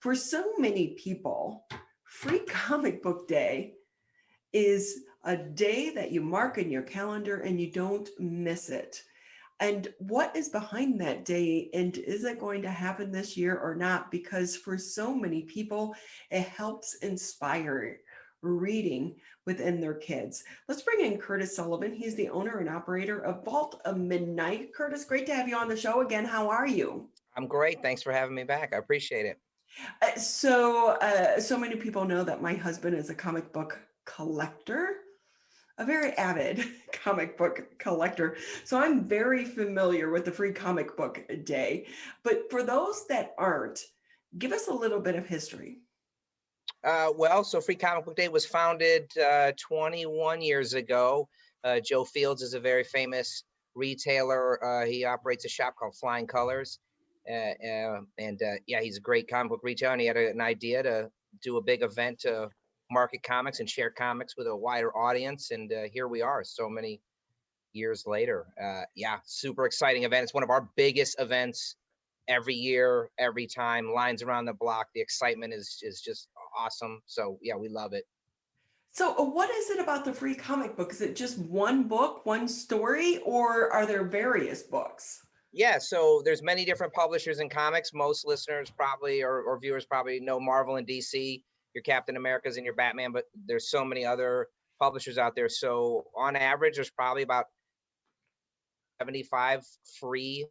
For so many people, Free Comic Book Day is a day that you mark in your calendar and you don't miss it. And what is behind that day? And is it going to happen this year or not? Because for so many people, it helps inspire reading within their kids. Let's bring in Curtis Sullivan. He's the owner and operator of Vault of Midnight. Curtis, great to have you on the show again. How are you? I'm great. Thanks for having me back. I appreciate it. So many people know that my husband is a comic book collector, a very avid comic book collector. So I'm very familiar with the Free Comic Book Day. But for those that aren't, give us a little bit of history. So Free Comic Book Day was founded 21 years ago. Joe Fields is a very famous retailer. He operates a shop called Flying Colors. He's a great comic book retailer, and he had an idea to do a big event to market comics and share comics with a wider audience. And here we are so many years later. Super exciting event. It's one of our biggest events every year, every time. Lines around the block. The excitement is just awesome. So yeah, we love it. So what is it about the Free Comic Book? Is it just one book, one story, or are there various books? Yeah, so there's many different publishers in comics. Most listeners probably or viewers probably know Marvel and DC, your Captain Americas and your Batman, but there's so many other publishers out there. So on average, there's probably about 75 free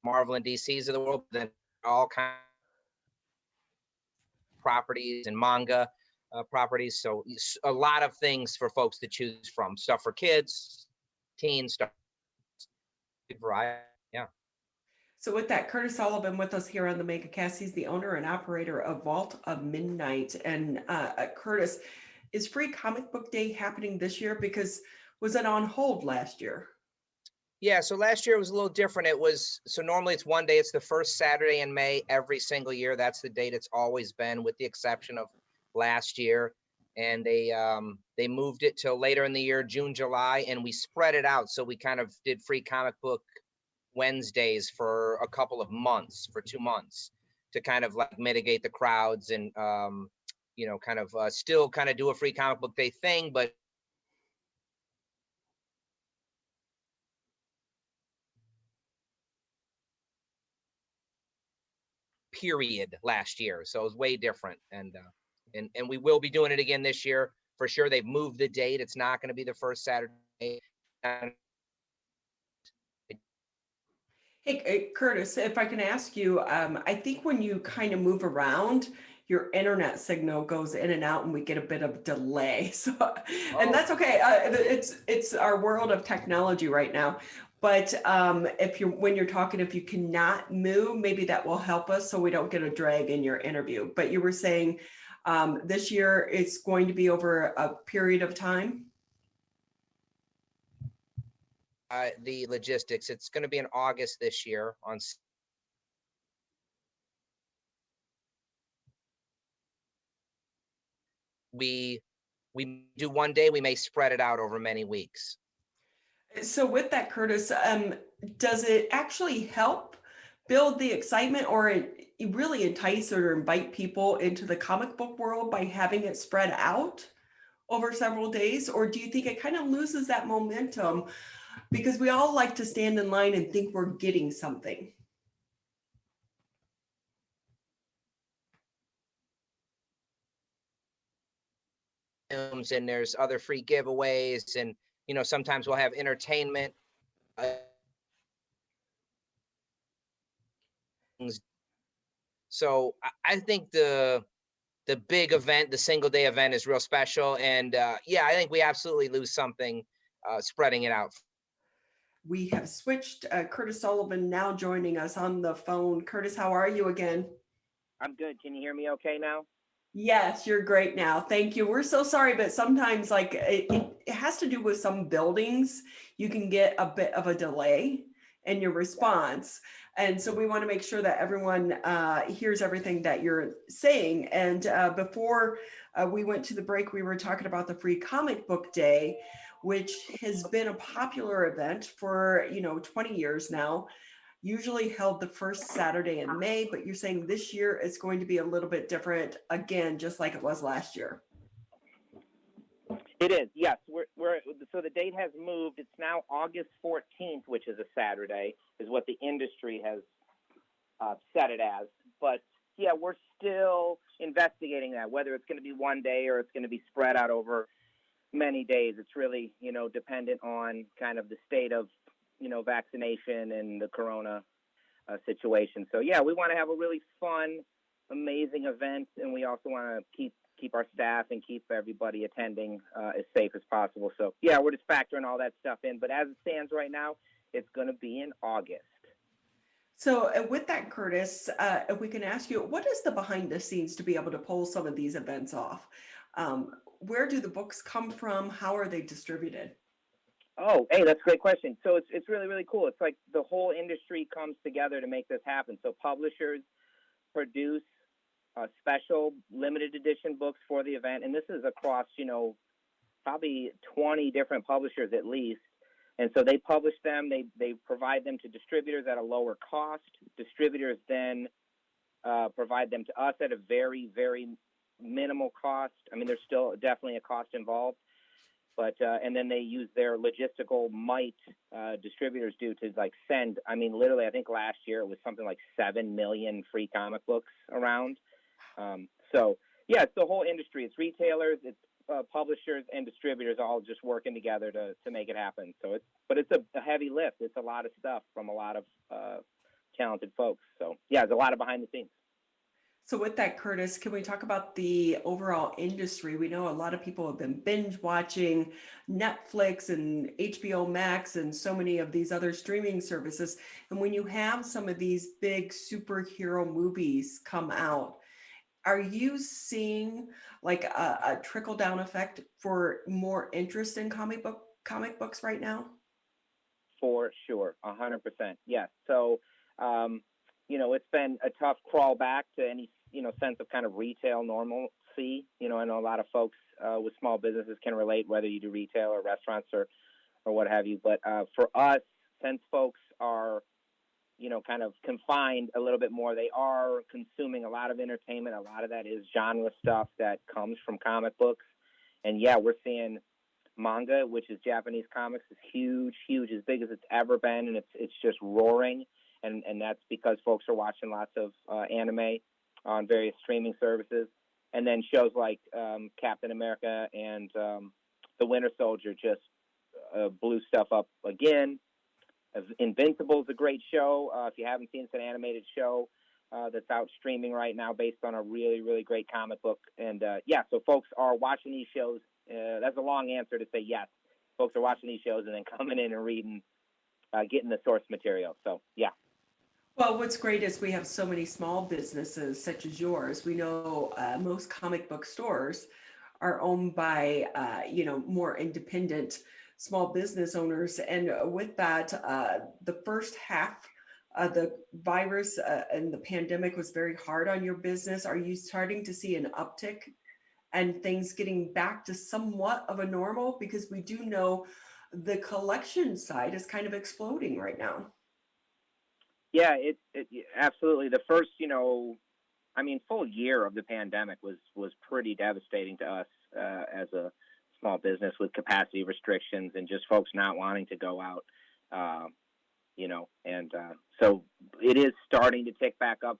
Marvel and DCs of the world, then all kinds of properties and manga properties. So a lot of things for folks to choose from. Stuff for kids, teens, stuff, variety. Yeah. So with that, Curtis Sullivan with us here on the MegaCast. He's the owner and operator of Vault of Midnight. And Curtis, is Free Comic Book Day happening this year? Because was it on hold last year? Yeah, so last year it was a little different. So normally it's one day. It's the first Saturday in May every single year. That's the date it's always been, with the exception of last year. And they moved it till later in the year, June, July, and we spread it out. So we kind of did Free Comic Book Wednesdays for a couple of months, for 2 months, to kind of like mitigate the crowds and still kind of do a Free Comic Book Day thing, but period last year. So it was way different. And we will be doing it again this year for sure. They've moved the date. It's not going to be the first Saturday. Hey, Curtis, if I can ask you, I think when you kind of move around, your internet signal goes in and out and we get a bit of delay. So, and that's okay. It's our world of technology right now. But when you're talking, if you cannot move, maybe that will help us so we don't get a drag in your interview. But you were saying this year it's going to be over a period of time. The logistics. It's going to be in August this year. We do one day. We may spread it out over many weeks. So with that, Curtis, does it actually help build the excitement, or it really entice or invite people into the comic book world by having it spread out over several days? Or do you think it kind of loses that momentum because we all like to stand in line and think we're getting something? And there's other free giveaways, and sometimes we'll have entertainment. So I think the big event, the single day event, is real special. And I think we absolutely lose something spreading it out. We have switched. Curtis Sullivan now joining us on the phone. Curtis, how are you again? I'm good. Can you hear me okay now? Yes, you're great now. Thank you. We're so sorry, but sometimes it has to do with some buildings. You can get a bit of a delay in your response. And so we want to make sure that everyone hears everything that you're saying. And before we went to the break, we were talking about the Free Comic Book Day. which has been a popular event for, 20 years now, usually held the first Saturday in May, but you're saying this year it's going to be a little bit different again, just like it was last year. It is, yes. So the date has moved. It's now August 14th, which is a Saturday, is what the industry has set it as. But yeah, we're still investigating that, whether it's going to be one day or it's going to be spread out over many days. It's really, dependent on kind of the state of, vaccination and the corona situation. So yeah, we want to have a really fun, amazing event, and we also want to keep our staff and keep everybody attending as safe as possible. So yeah, we're just factoring all that stuff in. But as it stands right now, it's going to be in August. So with that, Curtis, if we can ask you, what is the behind the scenes to be able to pull some of these events off? Where do the books come from? How are they distributed? Oh, hey, that's a great question. So it's really, really cool. It's like the whole industry comes together to make this happen. So publishers produce special limited edition books for the event. And this is across, probably 20 different publishers at least. And so they publish them. They provide them to distributors at a lower cost. Distributors then provide them to us at a very, very minimal cost. I mean, there's still definitely a cost involved. But and then they use their logistical might, distributors do, to send. I mean, literally, I think last year it was something like 7 million free comic books around. So yeah, it's the whole industry. It's retailers, it's publishers, and distributors all just working together to make it happen. So it's a heavy lift. It's a lot of stuff from a lot of talented folks. So yeah, there's a lot of behind the scenes. So with that, Curtis, can we talk about the overall industry? We know a lot of people have been binge watching Netflix and HBO Max and so many of these other streaming services. And when you have some of these big superhero movies come out, are you seeing a trickle down effect for more interest in comic books right now? For sure, 100%. Yes. So, it's been a tough crawl back to any, sense of kind of retail normalcy. I know a lot of folks with small businesses can relate, whether you do retail or restaurants or what have you. But for us, since folks are, kind of confined a little bit more, they are consuming a lot of entertainment. A lot of that is genre stuff that comes from comic books. And yeah, we're seeing manga, which is Japanese comics, is huge, as big as it's ever been. And it's just roaring. And that's because folks are watching lots of anime on various streaming services. And then shows like Captain America and The Winter Soldier just blew stuff up again. Invincible is a great show. If you haven't seen it, it's an animated show that's out streaming right now based on a really, really great comic book. And so folks are watching these shows. That's a long answer to say yes. Folks are watching these shows and then coming in and reading, getting the source material. So, yeah. Well, what's great is we have so many small businesses such as yours. We know most comic book stores are owned by, more independent small business owners. And with that, the first half of the virus and the pandemic was very hard on your business. Are you starting to see an uptick and things getting back to somewhat of a normal? Because we do know the collection side is kind of exploding right now. Yeah, it absolutely. The first, full year of the pandemic was pretty devastating to us as a small business with capacity restrictions and just folks not wanting to go out, so it is starting to tick back up.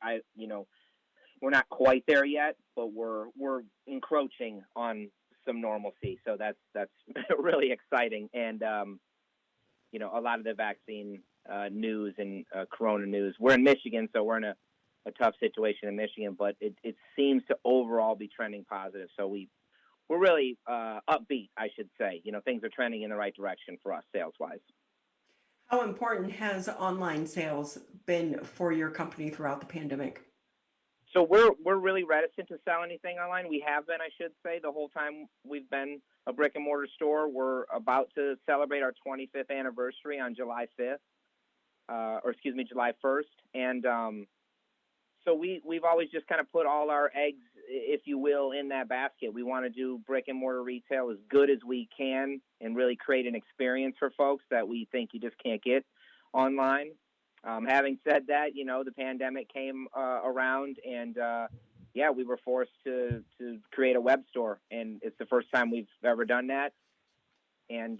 We're not quite there yet, but we're encroaching on some normalcy. So that's really exciting. And, a lot of the vaccine news and corona news. We're in Michigan, so we're in a tough situation in Michigan, but it seems to overall be trending positive. So we're really upbeat, I should say. Things are trending in the right direction for us sales-wise. How important has online sales been for your company throughout the pandemic? So we're really reticent to sell anything online. We have been, I should say, the whole time we've been a brick and mortar store. We're about to celebrate our 25th anniversary on July 1st. And So we've always just kind of put all our eggs, if you will, in that basket. We want to do brick and mortar retail as good as we can and really create an experience for folks that we think you just can't get online. Having said that, the pandemic came around, and yeah, we were forced to create a web store, and it's the first time we've ever done that. And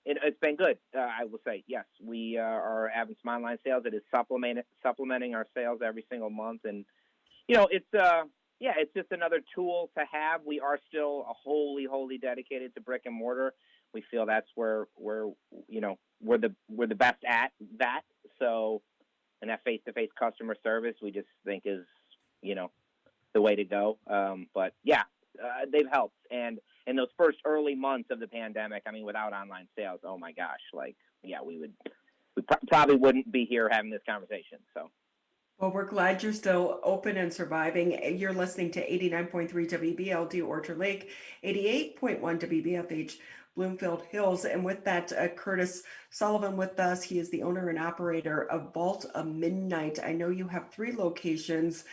it's been good. I will say, yes, we are having some online sales. It is supplementing our sales every single month, and it's just another tool to have. We are still wholly dedicated to brick and mortar. We feel that's where we're the best at that. So, and that face-to-face customer service, we just think is the way to go. But yeah, they've helped. And in those first early months of the pandemic, I mean, without online sales, oh my gosh, we probably wouldn't be here having this conversation. So. Well, we're glad you're still open and surviving. You're listening to 89.3 WBLD Orchard Lake, 88.1 WBFH Bloomfield Hills. And with that, Curtis Sullivan with us. He is the owner and operator of Vault of Midnight. I know you have 3 locations.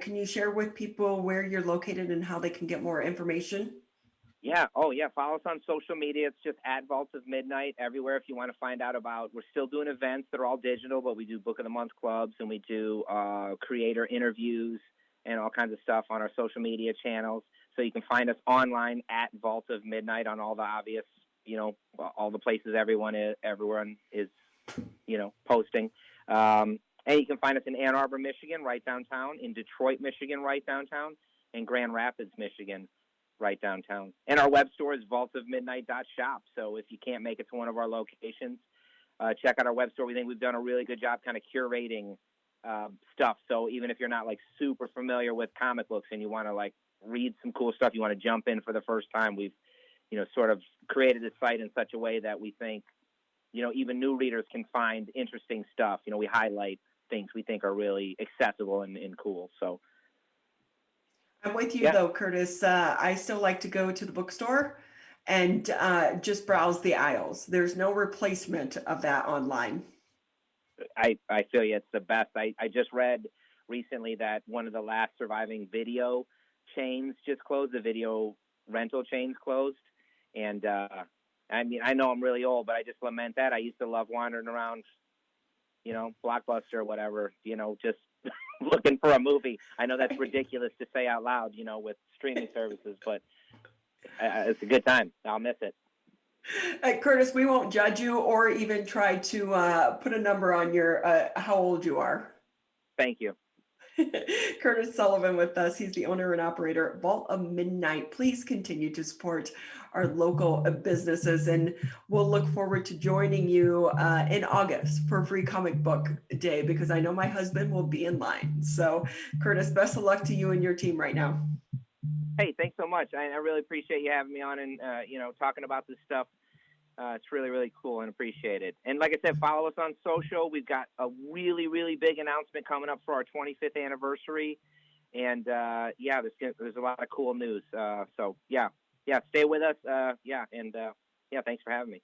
Can you share with people where you're located and how they can get more information? Yeah. Oh, yeah. Follow us on social media. It's just at Vault of Midnight everywhere. If you want to find out about, we're still doing events that are all digital, but we do Book of the Month clubs, and we do creator interviews and all kinds of stuff on our social media channels. So you can find us online at Vault of Midnight on all the obvious, all the places everyone is posting. And you can find us in Ann Arbor, Michigan, right downtown, in Detroit, Michigan, right downtown, and Grand Rapids, Michigan, right downtown. And our web store is vaultofmidnight.shop. So if you can't make it to one of our locations, check out our web store. We think we've done a really good job kind of curating stuff. So even if you're not super familiar with comic books and you want to read some cool stuff, you want to jump in for the first time, we've sort of created this site in such a way that we think even new readers can find interesting stuff. We highlight things we think are really accessible and cool. So I'm with you though, Curtis. I still like to go to the bookstore and just browse the aisles. There's no replacement of that online. I feel you. It's the best. I just read recently that one of the last surviving video chains just closed. The video rental chains closed. And I mean, I know I'm really old, but I just lament that. I used to love wandering around, Blockbuster or whatever, just looking for a movie. I know that's ridiculous to say out loud, with streaming services, but it's a good time. I'll miss it. Curtis, we won't judge you or even try to put a number on your how old you are. Thank you. Curtis Sullivan with us. He's the owner and operator of Vault of Midnight. Please continue to support our local businesses, and we'll look forward to joining you in August for Free Comic Book Day, because I know my husband will be in line. So Curtis, best of luck to you and your team right now. Hey, thanks so much. I really appreciate you having me on and, talking about this stuff. It's really, really cool and appreciate it. And like I said, follow us on social. We've got a really, really big announcement coming up for our 25th anniversary. And, there's a lot of cool news. So, stay with us. Thanks for having me.